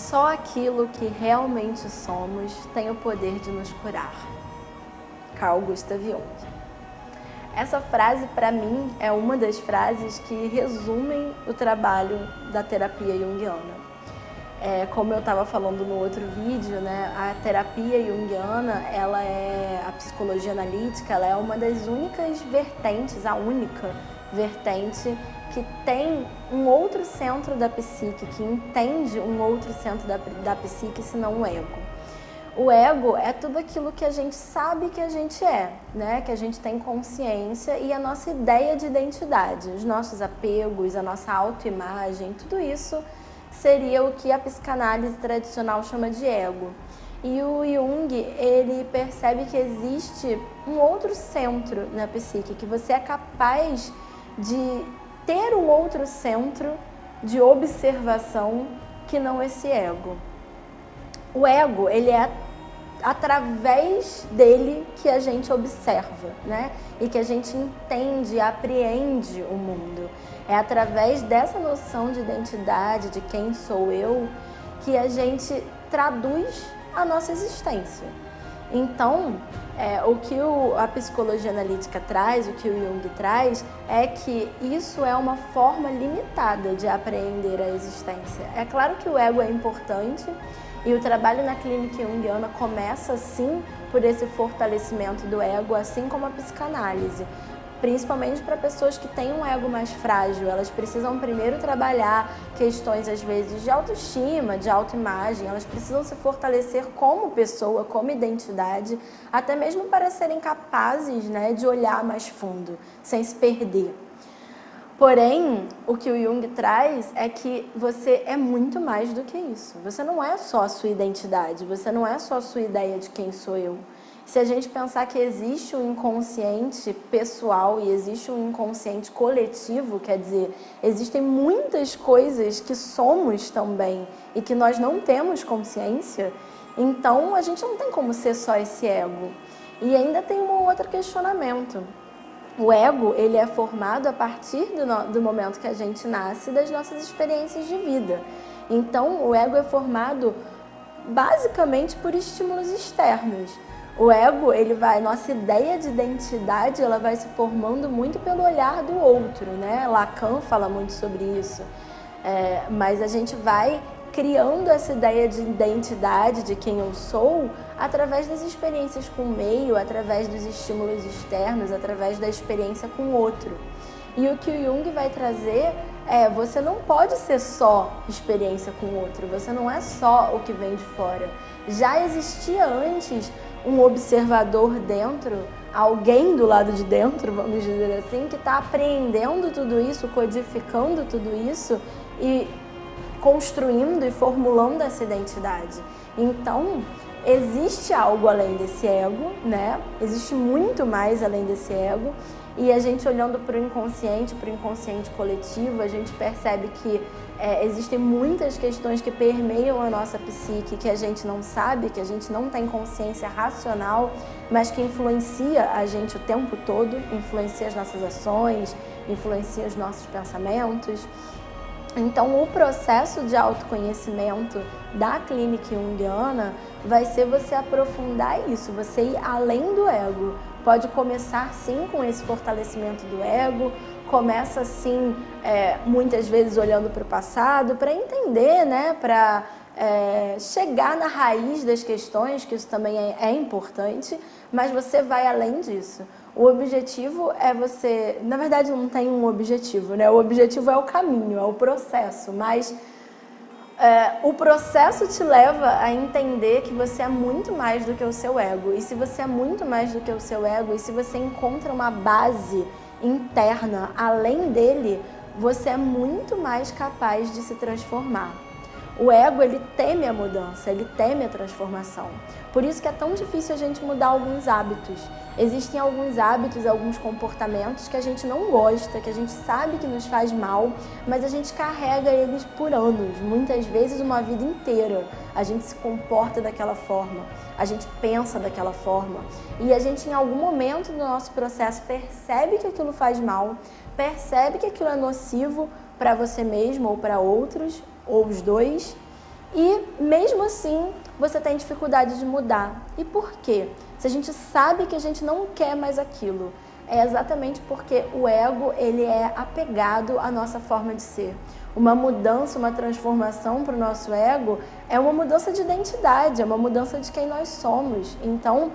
só aquilo que realmente somos tem o poder de nos curar. Carl Gustav Jung. Essa frase, para mim, é uma das frases que resumem o trabalho da terapia junguiana. Como eu estava falando no outro vídeo, né, a terapia junguiana, a psicologia analítica, ela é uma das únicas vertentes, a única vertente que tem um outro centro da psique, que entende um outro centro da psique, senão o ego. O ego é tudo aquilo que a gente sabe que a gente é, né? Que a gente tem consciência e a nossa ideia de identidade, os nossos apegos, a nossa autoimagem, tudo isso seria o que a psicanálise tradicional chama de ego. E o Jung, ele percebe que existe um outro centro na psique, que você é capaz de ter um outro centro de observação que não esse ego. O ego, ele é através dele que a gente observa, né? E que a gente entende e apreende o mundo. É através dessa noção de identidade, de quem sou eu, que a gente traduz a nossa existência. Então, o que a psicologia analítica traz, o que o Jung traz, é que isso é uma forma limitada de apreender a existência. É claro que o ego é importante e o trabalho na clínica junguiana começa, sim, por esse fortalecimento do ego, assim como a psicanálise. Principalmente para pessoas que têm um ego mais frágil, elas precisam primeiro trabalhar questões, às vezes, de autoestima, de autoimagem, elas precisam se fortalecer como pessoa, como identidade, até mesmo para serem capazes, né, de olhar mais fundo, sem se perder. Porém, o que o Jung traz é que você é muito mais do que isso. Você não é só a sua identidade, você não é só a sua ideia de quem sou eu. Se a gente pensar que existe um inconsciente pessoal e existe um inconsciente coletivo, quer dizer, existem muitas coisas que somos também e que nós não temos consciência, então a gente não tem como ser só esse ego. E ainda tem um outro questionamento. O ego, ele é formado a partir do momento que a gente nasce, das nossas experiências de vida. Então, o ego é formado basicamente por estímulos externos. O ego, nossa ideia de identidade, ela vai se formando muito pelo olhar do outro, né? Lacan fala muito sobre isso. Mas a gente vai criando essa ideia de identidade, de quem eu sou, através das experiências com o meio, através dos estímulos externos, através da experiência com o outro. E o que o Jung vai trazer você não pode ser só experiência com o outro, você não é só o que vem de fora. Já existia antes um observador dentro, alguém do lado de dentro, vamos dizer assim, que está apreendendo tudo isso, codificando tudo isso e construindo e formulando essa identidade. Então, existe algo além desse ego, né? Existe muito mais além desse ego. E a gente olhando para o inconsciente coletivo, a gente percebe que existem muitas questões que permeiam a nossa psique, que a gente não sabe, que a gente não tem consciência racional, mas que influencia a gente o tempo todo, influencia as nossas ações, influencia os nossos pensamentos. Então, o processo de autoconhecimento da clínica junguiana vai ser você aprofundar isso, você ir além do ego. Pode começar, sim, com esse fortalecimento do ego, começa, sim, muitas vezes olhando para o passado, para entender, né, para chegar na raiz das questões, que isso também é importante, mas você vai além disso. O objetivo é você... Na verdade, não tem um objetivo, né? O objetivo é o caminho, é o processo, mas o processo te leva a entender que você é muito mais do que o seu ego. E se você é muito mais do que o seu ego, e se você encontra uma base interna além dele, você é muito mais capaz de se transformar. O ego, ele teme a mudança, ele teme a transformação. Por isso que é tão difícil a gente mudar alguns hábitos. Existem alguns hábitos, alguns comportamentos que a gente não gosta, que a gente sabe que nos faz mal, mas a gente carrega eles por anos, muitas vezes uma vida inteira. A gente se comporta daquela forma, a gente pensa daquela forma. E a gente, em algum momento do nosso processo, percebe que aquilo faz mal, percebe que aquilo é nocivo para você mesmo ou para outros, ou os dois, E mesmo assim, você tem dificuldade de mudar. E por quê? Se a gente sabe que a gente não quer mais aquilo, é exatamente porque o ego, ele é apegado à nossa forma de ser. Uma mudança, uma transformação para o nosso ego é uma mudança de identidade, é uma mudança de quem nós somos. Então,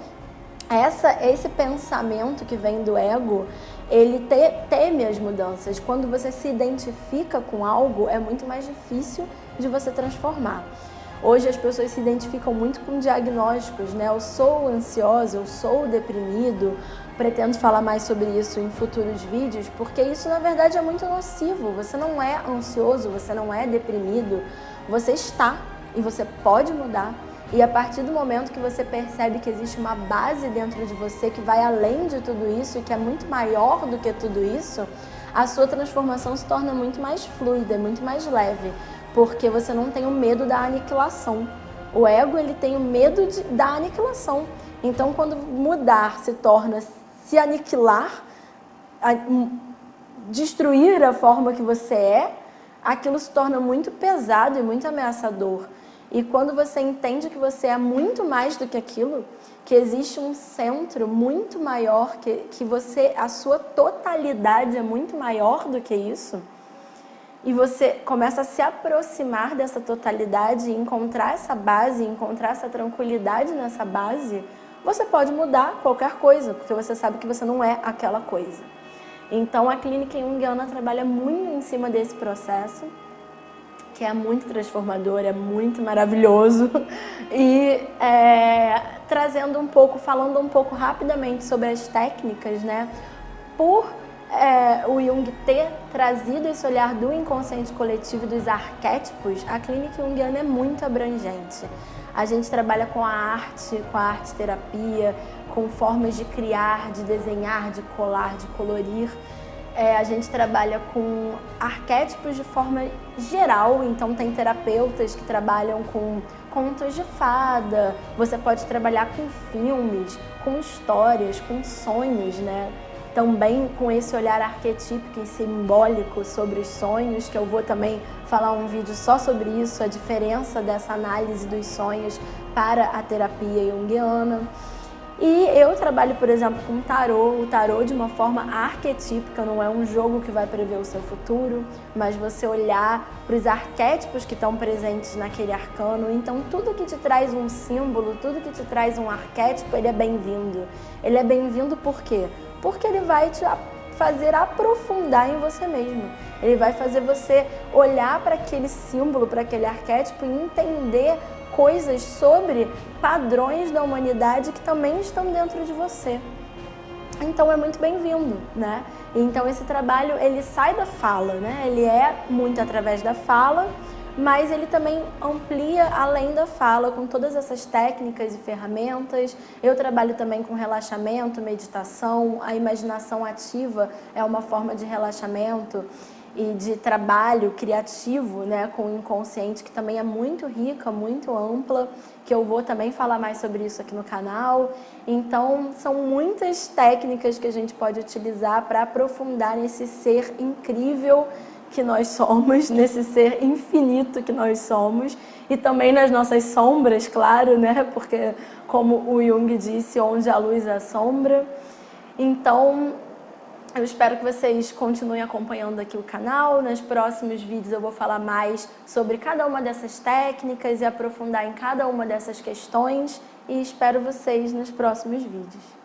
esse pensamento que vem do ego, ele teme as mudanças. Quando você se identifica com algo, é muito mais difícil de você transformar. Hoje as pessoas se identificam muito com diagnósticos, né? Eu sou ansiosa, eu sou deprimido. Pretendo falar mais sobre isso em futuros vídeos, porque isso na verdade é muito nocivo. Você não é ansioso, você não é deprimido, você está e você pode mudar. E a partir do momento que você percebe que existe uma base dentro de você que vai além de tudo isso e que é muito maior do que tudo isso, a sua transformação se torna muito mais fluida, muito mais leve, porque você não tem o medo da aniquilação. O ego, ele tem o medo da aniquilação. Então, quando mudar se torna se aniquilar, destruir a forma que você é, aquilo se torna muito pesado e muito ameaçador. E quando você entende que você é muito mais do que aquilo, que existe um centro muito maior, que você, a sua totalidade é muito maior do que isso, e você começa a se aproximar dessa totalidade e encontrar essa base, encontrar essa tranquilidade nessa base, você pode mudar qualquer coisa, porque você sabe que você não é aquela coisa. Então a clínica junguiana trabalha muito em cima desse processo, que é muito transformador, é muito maravilhoso, e trazendo um pouco, falando um pouco rapidamente sobre as técnicas, né? Por o Jung ter trazido esse olhar do inconsciente coletivo e dos arquétipos, a clínica junguiana é muito abrangente. A gente trabalha com a arte terapia, com formas de criar, de desenhar, de colar, de colorir. A gente trabalha com arquétipos de forma geral, então tem terapeutas que trabalham com contos de fada, você pode trabalhar com filmes, com histórias, com sonhos, né? Também com esse olhar arquetípico e simbólico sobre os sonhos, que eu vou também falar um vídeo só sobre isso, a diferença dessa análise dos sonhos para a terapia junguiana. E eu trabalho, por exemplo, com o tarô de uma forma arquetípica, não é um jogo que vai prever o seu futuro, mas você olhar para os arquétipos que estão presentes naquele arcano. Então tudo que te traz um símbolo, tudo que te traz um arquétipo, ele é bem-vindo. Ele é bem-vindo por quê? Porque ele vai te fazer aprofundar em você mesmo. Ele vai fazer você olhar para aquele símbolo, para aquele arquétipo e entender coisas sobre padrões da humanidade que também estão dentro de você. Então é muito bem-vindo, né? Então esse trabalho, ele sai da fala, né? Ele é muito através da fala, mas ele também amplia além da fala com todas essas técnicas e ferramentas. Eu trabalho também com relaxamento, meditação, a imaginação ativa é uma forma de relaxamento e de trabalho criativo, né, com o inconsciente, que também é muito rica, muito ampla, que eu vou também falar mais sobre isso aqui no canal. Então, são muitas técnicas que a gente pode utilizar para aprofundar nesse ser incrível que nós somos, nesse ser infinito que nós somos, e também nas nossas sombras, claro, né, porque como o Jung disse, onde a luz há sombra. Então, eu espero que vocês continuem acompanhando aqui o canal. Nos próximos vídeos eu vou falar mais sobre cada uma dessas técnicas e aprofundar em cada uma dessas questões. E espero vocês nos próximos vídeos.